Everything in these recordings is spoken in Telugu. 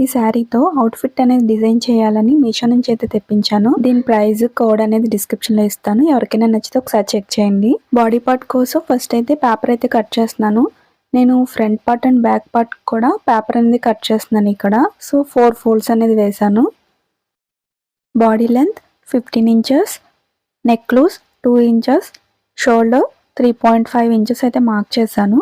ఈ శారీతో అవుట్ఫిట్ అనేది డిజైన్ చేయాలని మీషో నుంచి అయితే తెప్పించాను. దీని ప్రైస్ కోడ్ అనేది డిస్క్రిప్షన్ లో ఇస్తాను. ఎవరికైనా నచ్చితే ఒకసారి చెక్ చేయండి. బాడీ పార్ట్ కోసం ఫస్ట్ అయితే పేపర్ అయితే కట్ చేస్తున్నాను. నేను front part and back part కూడా పేపర్ అనేది కట్ చేస్తున్నాను ఇక్కడ. సో 4 ఫోల్డ్స్ అనేది వేసాను. Body length 15 inches, neck loose 2 inches, shoulder 3.5 inches అయితే మార్క్ చేశాను.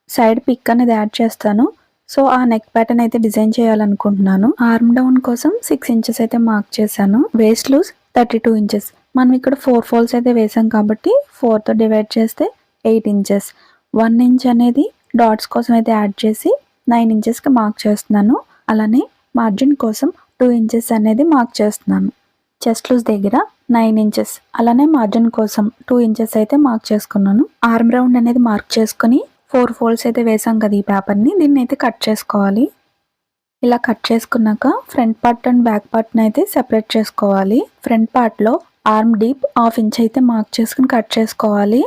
సైడ్ పిక్ అనేది యాడ్ చేస్తాను. సో ఆ నెక్ ప్యాటర్న్ అయితే డిజైన్ చేయాలనుకుంటున్నాను. ఆర్మ్ డౌన్ కోసం 6 ఇంచెస్ అయితే మార్క్ చేశాను. Waist loose 32 inches. మనం ఇక్కడ 4 ఫోల్డ్స్ అయితే వేసాం కాబట్టి 4తో డివైడ్ చేస్తే 8 ఇంచెస్. 1 ఇంచ్ అనేది డాట్స్ కోసం అయితే యాడ్ చేసి 9 ఇంచెస్కి మార్క్ చేస్తున్నాను. అలానే మార్జిన్ కోసం 2 ఇంచెస్ అనేది మార్క్ చేస్తున్నాను. చెస్ట్ లూజ్ దగ్గర 9 ఇంచెస్, అలానే మార్జిన్ కోసం 2 ఇంచెస్ అయితే మార్క్ చేసుకున్నాను. ఆర్మ్ రౌండ్ అనేది మార్క్ చేసుకుని 4 ఫోల్డ్స్ అయితే వేసాం కదా ఈ పేపర్ని, దీన్ని అయితే కట్ చేసుకోవాలి. ఇలా కట్ చేసుకున్నాక ఫ్రంట్ పార్ట్ అండ్ బ్యాక్ పార్ట్ని అయితే సెపరేట్ చేసుకోవాలి. ఫ్రంట్ పార్ట్లో ఆర్మ్ డీప్ 1/2 ఇంచ్ అయితే మార్క్ చేసుకుని కట్ చేసుకోవాలి.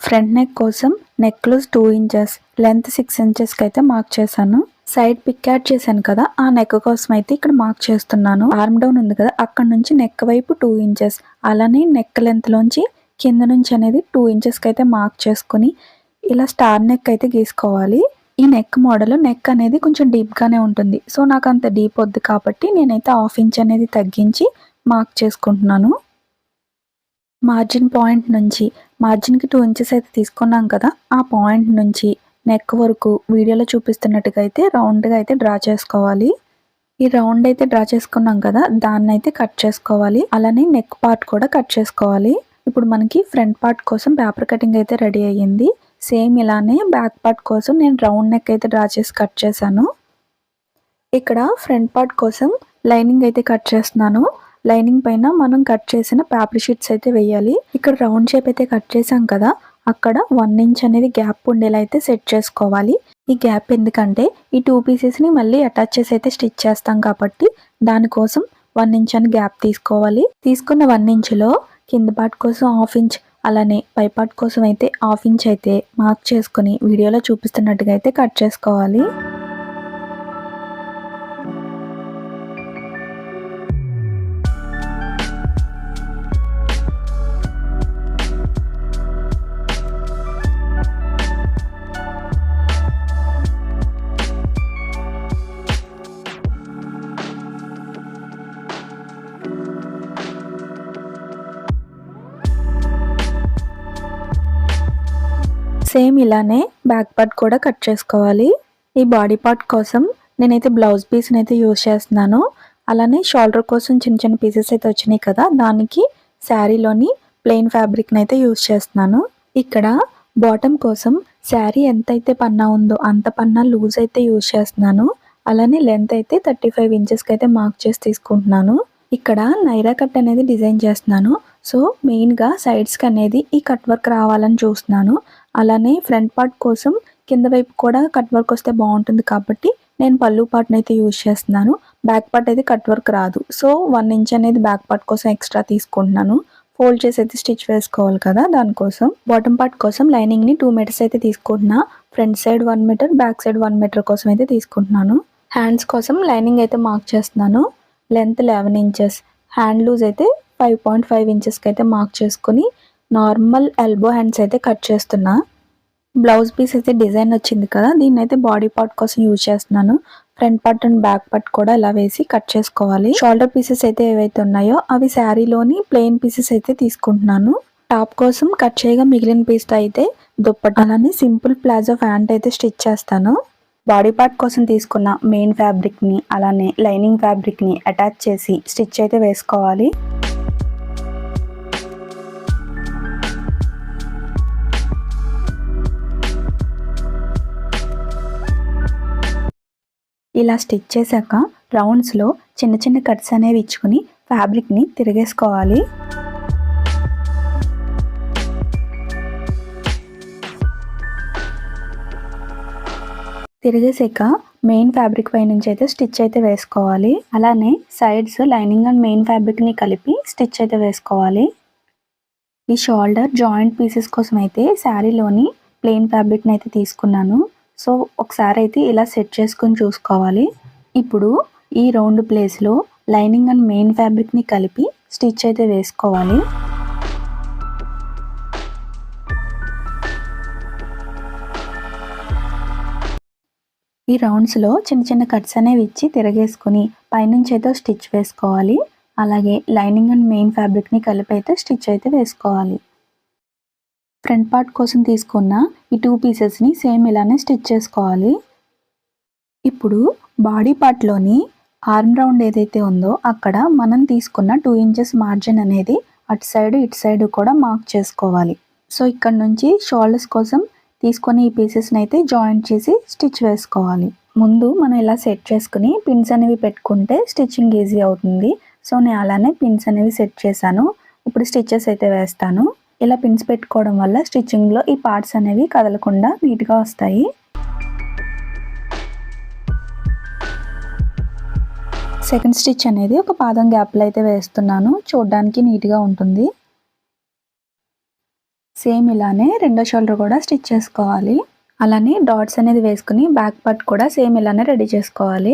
ఫ్రంట్ నెక్ కోసం నెక్ లూజ్ 2 ఇంచెస్, లెంత్ 6 ఇంచెస్కి అయితే మార్క్ చేశాను. సైడ్ పిక్ యాడ్ చేశాను కదా, ఆ నెక్ కోసం అయితే ఇక్కడ మార్క్ చేస్తున్నాను. ఆర్మ్ డౌన్ ఉంది కదా, అక్కడ నుంచి నెక్ వైపు 2 ఇంచెస్, అలానే నెక్ లెంత్ లోంచి కింద నుంచి అనేది 2 ఇంచెస్కి అయితే మార్క్ చేసుకుని ఇలా స్టార్ నెక్ అయితే గీసుకోవాలి. ఈ నెక్ మోడల్ నెక్ అనేది కొంచెం డీప్గానే ఉంటుంది. సో నాకు అంత డీప్ వద్దు కాబట్టి నేనైతే 1/2 ఇంచ్ అనేది తగ్గించి మార్క్ చేసుకుంటున్నాను. మార్జిన్ పాయింట్ నుంచి మార్జిన్కి 2 ఇంచెస్ అయితే తీసుకున్నాం కదా, ఆ పాయింట్ నుంచి నెక్ వరకు వీడియోలో చూపిస్తున్నట్టుగా అయితే రౌండ్గా అయితే డ్రా చేసుకోవాలి. ఈ రౌండ్ అయితే డ్రా చేసుకున్నాం కదా, దాన్ని అయితే కట్ చేసుకోవాలి. అలానే నెక్ పార్ట్ కూడా కట్ చేసుకోవాలి. ఇప్పుడు మనకి ఫ్రంట్ పార్ట్ కోసం పేపర్ కటింగ్ అయితే రెడీ అయ్యింది. సేమ్ ఇలానే బ్యాక్ పార్ట్ కోసం నేను రౌండ్ నెక్ అయితే డ్రా చేసి కట్ చేశాను. ఇక్కడ ఫ్రంట్ పార్ట్ కోసం లైనింగ్ అయితే కట్ చేస్తున్నాను. లైనింగ్ పైన మనం కట్ చేసిన పేపర్ షీట్స్ అయితే వేయాలి. ఇక్కడ రౌండ్ షేప్ అయితే కట్ చేసాం కదా, అక్కడ 1 ఇంచ్ అనేది గ్యాప్ ఉండేలా అయితే సెట్ చేసుకోవాలి. ఈ గ్యాప్ ఎందుకంటే ఈ 2 పీసెస్ని మళ్ళీ అటాచ్ చేసి అయితే స్టిచ్ చేస్తాం కాబట్టి దానికోసం 1 ఇంచ్ అని గ్యాప్ తీసుకోవాలి. తీసుకున్న 1 ఇంచ్లో కింద పార్ట్ కోసం 1/2 ఇంచ్, అలానే పై పార్ట్ కోసం అయితే 1/2 ఇంచ్ అయితే మార్క్ చేసుకుని వీడియోలో చూపిస్తున్నట్టుగా అయితే కట్ చేసుకోవాలి. సేమ్ ఇలానే బ్యాక్ పార్ట్ కూడా కట్ చేసుకోవాలి. ఈ బాడీ పార్ట్ కోసం నేనైతే బ్లౌజ్ పీస్ని అయితే యూజ్ చేస్తున్నాను. అలానే షోల్డర్ కోసం చిన్న చిన్న పీసెస్ అయితే వచ్చినాయి కదా, దానికి శారీలోని ప్లెయిన్ ఫ్యాబ్రిక్ని అయితే యూజ్ చేస్తున్నాను. ఇక్కడ బాటమ్ కోసం శారీ ఎంతైతే పన్నా ఉందో అంత పన్నా లూజ్ అయితే యూజ్ చేస్తున్నాను. అలానే లెంత్ అయితే 35 ఇంచెస్కి అయితే మార్క్ చేసి తీసుకుంటున్నాను. ఇక్కడ నైరా కట్ అనేది డిజైన్ చేస్తున్నాను. సో మెయిన్గా సైడ్స్కి అనేది ఈ కట్ వర్క్ రావాలని చూస్తున్నాను. అలానే ఫ్రంట్ పార్ట్ కోసం కింద వైపు కూడా కట్ వర్క్ వస్తే బాగుంటుంది కాబట్టి నేను పళ్ళు పార్ట్ని అయితే యూజ్ చేస్తున్నాను. బ్యాక్ పార్ట్ అయితే కట్ వర్క్ రాదు. సో 1 ఇంచ్ అనేది బ్యాక్ పార్ట్ కోసం ఎక్స్ట్రా తీసుకుంటున్నాను. ఫోల్డ్ చేసి అయితే స్టిచ్ వేసుకోవాలి కదా, దానికోసం. బాటమ్ పార్ట్ కోసం లైనింగ్ని 2 మీటర్స్ అయితే తీసుకుంటున్నా. Front side 1 metre, back side 1 metre కోసం అయితే తీసుకుంటున్నాను. హ్యాండ్స్ కోసం లైనింగ్ అయితే మార్క్ చేస్తున్నాను. లెంత్ 11 ఇంచెస్, హ్యాండ్ లూజ్ అయితే 5.5 ఇంచెస్కి అయితే మార్క్ చేసుకుని నార్మల్ ఎల్బో హ్యాండ్స్ అయితే కట్ చేస్తున్నా. బ్లౌజ్ పీస్ అయితే డిజైన్ వచ్చింది కదా, దీన్ని అయితే బాడీ పార్ట్ కోసం యూజ్ చేస్తున్నాను. Front part and back part కూడా ఇలా వేసి కట్ చేసుకోవాలి. షోల్డర్ పీసెస్ అయితే ఏవైతే ఉన్నాయో అవి శారీలోని ప్లెయిన్ పీసెస్ అయితే తీసుకుంటున్నాను. టాప్ కోసం కట్ చేయగా మిగిలిన పీస్ అయితే దుప్పట్ట, అలానే సింపుల్ ప్లాజో ప్యాంట్ అయితే స్టిచ్ చేస్తాను. బాడీ పార్ట్ కోసం తీసుకున్న మెయిన్ ఫ్యాబ్రిక్ని అలానే లైనింగ్ ఫ్యాబ్రిక్ని అటాచ్ చేసి స్టిచ్ అయితే వేసుకోవాలి. ఇలా స్టిచ్ చేశాక రౌండ్స్లో చిన్న చిన్న కట్స్ అనేవి ఇచ్చుకుని ఫ్యాబ్రిక్ని తిరిగేసుకోవాలి. తిరిగేసాక మెయిన్ ఫ్యాబ్రిక్ పై నుంచి అయితే స్టిచ్ అయితే వేసుకోవాలి. అలానే సైడ్స్ లైనింగ్ అండ్ మెయిన్ ఫ్యాబ్రిక్ని కలిపి స్టిచ్ అయితే వేసుకోవాలి. ఈ షోల్డర్ జాయింట్ పీసెస్ కోసం అయితే శారీలోని ప్లెయిన్ ఫ్యాబ్రిక్ని అయితే తీసుకున్నాను. సో ఒకసారి అయితే ఇలా సెట్ చేసుకొని చూసుకోవాలి. ఇప్పుడు ఈ రౌండ్ ప్లేస్లో లైనింగ్ అండ్ మెయిన్ ఫ్యాబ్రిక్ని కలిపి స్టిచ్ అయితే వేసుకోవాలి. ఈ రౌండ్స్లో చిన్న చిన్న కట్స్ అనేవి ఇచ్చి తిరగేసుకుని పైనుంచి అయితే స్టిచ్ వేసుకోవాలి. అలాగే లైనింగ్ అండ్ మెయిన్ ఫ్యాబ్రిక్ని కలిపి అయితే స్టిచ్ అయితే వేసుకోవాలి. ఫ్రంట్ పార్ట్ కోసం తీసుకున్న ఈ 2 పీసెస్ని సేమ్ ఇలానే స్టిచ్ చేసుకోవాలి. ఇప్పుడు బాడీ పార్ట్లోని ఆర్మ్ రౌండ్ ఏదైతే ఉందో అక్కడ మనం తీసుకున్న 2 ఇంచెస్ మార్జిన్ అనేది అటు సైడ్ ఇటు సైడ్ కూడా మార్క్ చేసుకోవాలి. సో ఇక్కడ నుంచి షోల్డర్స్ కోసం తీసుకొని ఈ పీసెస్ని అయితే జాయింట్ చేసి స్టిచ్ వేసుకోవాలి. ముందు మనం ఇలా సెట్ చేసుకుని పిన్స్ అనేవి పెట్టుకుంటే స్టిచ్చింగ్ ఈజీ అవుతుంది. సో నేను అలానే పిన్స్ అనేవి సెట్ చేశాను. ఇప్పుడు స్టిచెస్ అయితే వేస్తాను. ఇలా పిన్స్ పెట్టుకోవడం వల్ల స్టిచ్చింగ్లో ఈ పార్ట్స్ అనేవి కదలకుండా నీట్గా వస్తాయి. సెకండ్ స్టిచ్ అనేది ఒక పాదం గ్యాప్లో అయితే వేస్తున్నాను. చూడడానికి నీట్గా ఉంటుంది. సేమ్ ఇలానే రెండో షోల్డర్ కూడా స్టిచ్ చేసుకోవాలి. అలానే డాట్స్ అనేది వేసుకుని బ్యాక్ పార్ట్ కూడా సేమ్ ఇలానే రెడీ చేసుకోవాలి.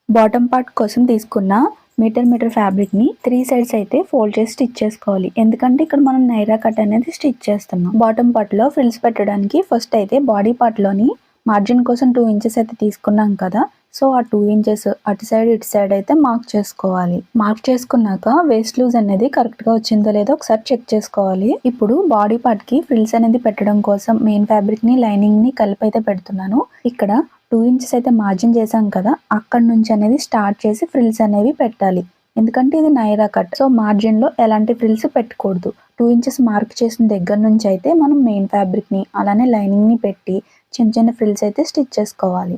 బాటమ్ పార్ట్ కోసం తీసుకున్న మీటర్ ఫ్యాబ్రిక్ని 3 సైడ్స్ అయితే ఫోల్డ్ చేసి స్టిచ్ చేసుకోవాలి. ఎందుకంటే ఇక్కడ మనం నైరా కట్ అనేది స్టిచ్ చేస్తున్నాం. బాటమ్ పార్ట్లో ఫ్రిల్స్ పెట్టడానికి ఫస్ట్ అయితే బాడీ పార్ట్లోని మార్జిన్ కోసం 2 ఇంచెస్ అయితే తీసుకున్నాం కదా. సో ఆ 2 ఇంచెస్ అటు సైడ్ ఇటు సైడ్ అయితే మార్క్ చేసుకోవాలి. మార్క్ చేసుకున్నాక వేస్ట్ లూజ్ అనేది కరెక్ట్గా వచ్చిందో లేదో ఒకసారి చెక్ చేసుకోవాలి. ఇప్పుడు బాడీ పార్ట్కి ఫ్రిల్స్ అనేది పెట్టడం కోసం మెయిన్ ఫ్యాబ్రిక్ని లైనింగ్ని కలిపి అయితే పెడుతున్నాను. ఇక్కడ 2 ఇంచెస్ అయితే మార్జిన్ చేసాం కదా, అక్కడ నుంచి అనేది స్టార్ట్ చేసి ఫ్రిల్స్ అనేవి పెట్టాలి. ఎందుకంటే ఇది నైరా కట్. సో మార్జిన్లో ఎలాంటి ఫ్రిల్స్ పెట్టకూడదు. 2 ఇంచెస్ మార్క్ చేసిన దగ్గర నుంచి అయితే మనం మెయిన్ ఫ్యాబ్రిక్ని అలానే లైనింగ్ని పెట్టి చిన్న చిన్న ఫ్రిల్స్ అయితే స్టిచ్ చేసుకోవాలి.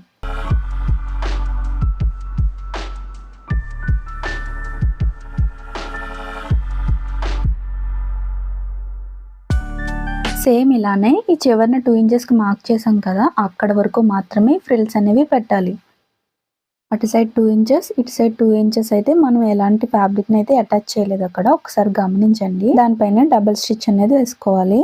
సేమ్ ఇలానే ఈ చివరిన 2 ఇంచెస్కి మార్క్ చేసాం కదా, అక్కడ వరకు మాత్రమే ఫ్రిల్స్ అనేవి పెట్టాలి. అటు సైడ్ 2 ఇంచెస్ ఇటు సైడ్ 2 ఇంచెస్ అయితే మనం ఎలాంటి ఫ్యాబ్రిక్ని అయితే అటాచ్ చేయలేదు. అక్కడ ఒకసారి గమనించండి. దానిపైన డబుల్ స్టిచ్ అనేది వేసుకోవాలి.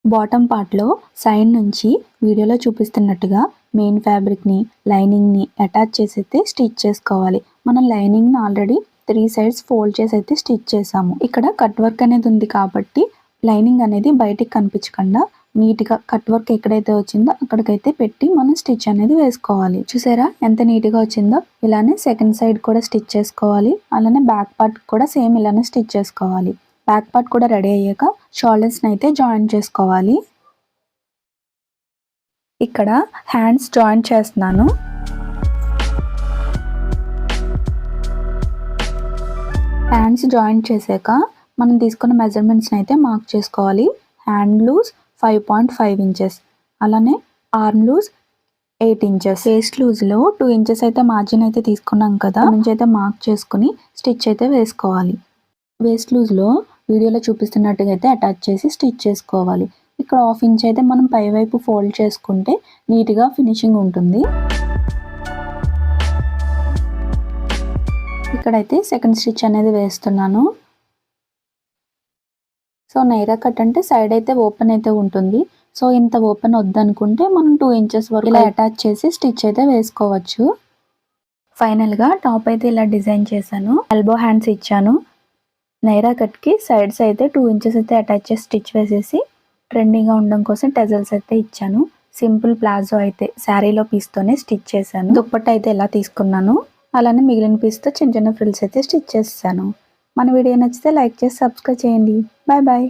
బాటమ్ పార్ట్లో సైడ్ నుంచి వీడియోలో చూపిస్తున్నట్టుగా మెయిన్ ఫ్యాబ్రిక్ని లైనింగ్ని అటాచ్ చేసి అయితే స్టిచ్ చేసుకోవాలి. మనం లైనింగ్ని ఆల్రెడీ 3 సైడ్స్ ఫోల్డ్ చేసి అయితే స్టిచ్ చేసాము. ఇక్కడ కట్ వర్క్ అనేది ఉంది కాబట్టి లైనింగ్ అనేది బయటికి కనిపించకుండా నీట్గా కట్ వర్క్ ఎక్కడైతే వచ్చిందో అక్కడికైతే పెట్టి మనం స్టిచ్ అనేది వేసుకోవాలి. చూసారా ఎంత నీట్గా వచ్చిందో. ఇలానే సెకండ్ సైడ్ కూడా స్టిచ్ చేసుకోవాలి. అలానే బ్యాక్ పార్ట్ కూడా సేమ్ ఇలానే స్టిచ్ చేసుకోవాలి. బ్యాక్ పార్ట్ కూడా రెడీ అయ్యాక షోల్డర్స్ని అయితే జాయిన్ చేసుకోవాలి. ఇక్కడ హ్యాండ్స్ జాయిన్ చేస్తున్నాను. హ్యాండ్స్ జాయిన్ చేశాక మనం తీసుకున్న మెజర్మెంట్స్ని అయితే మార్క్ చేసుకోవాలి. హ్యాండ్ లూజ్ 5.5 ఇంచెస్, అలానే ఆర్మ్ లూజ్ 8 ఇంచెస్. వేస్ట్ లూజ్లో 2 ఇంచెస్ అయితే మార్జిన్ అయితే తీసుకున్నాం కదా, నుంచి అయితే మార్క్ చేసుకుని స్టిచ్ అయితే వేసుకోవాలి. వేస్ట్ లూజ్లో వీడియోలో చూపిస్తున్నట్టుగా అయితే అటాచ్ చేసి స్టిచ్ చేసుకోవాలి. ఇక్కడ 1/2 ఇంచ్ అయితే మనం పైవైపు ఫోల్డ్ చేసుకుంటే నీట్గా ఫినిషింగ్ ఉంటుంది. ఇక్కడైతే సెకండ్ స్టిచ్ అనేది వేస్తున్నాను. సో నైరా కట్ అంటే సైడ్ అయితే ఓపెన్ అయితే ఉంటుంది. సో ఇంత ఓపెన్ వద్దనుకుంటే మనం 2 ఇంచెస్ వరకు ఇలా అటాచ్ చేసి స్టిచ్ అయితే వేసుకోవచ్చు. ఫైనల్గా టాప్ అయితే ఇలా డిజైన్ చేశాను. ఎల్బో హ్యాండ్స్ ఇచ్చాను. నైరా కట్కి సైడ్స్ అయితే 2 ఇంచెస్ అయితే అటాచ్ చేసి స్టిచ్ వేసేసి ట్రెండింగ్గా ఉండడం కోసం టెజల్స్ అయితే ఇచ్చాను. సింపుల్ ప్లాజో అయితే శారీలో పీస్తోనే స్టిచ్ చేశాను. దుప్పట్ట అయితే ఇలా తీసుకున్నాను. అలానే మిగిలిన పీస్తో చిన్న చిన్న ఫ్రిల్స్ అయితే స్టిచ్ చేసాను. మన వీడియో నచ్చితే లైక్ చేసి సబ్స్క్రైబ్ చేయండి. Bye bye.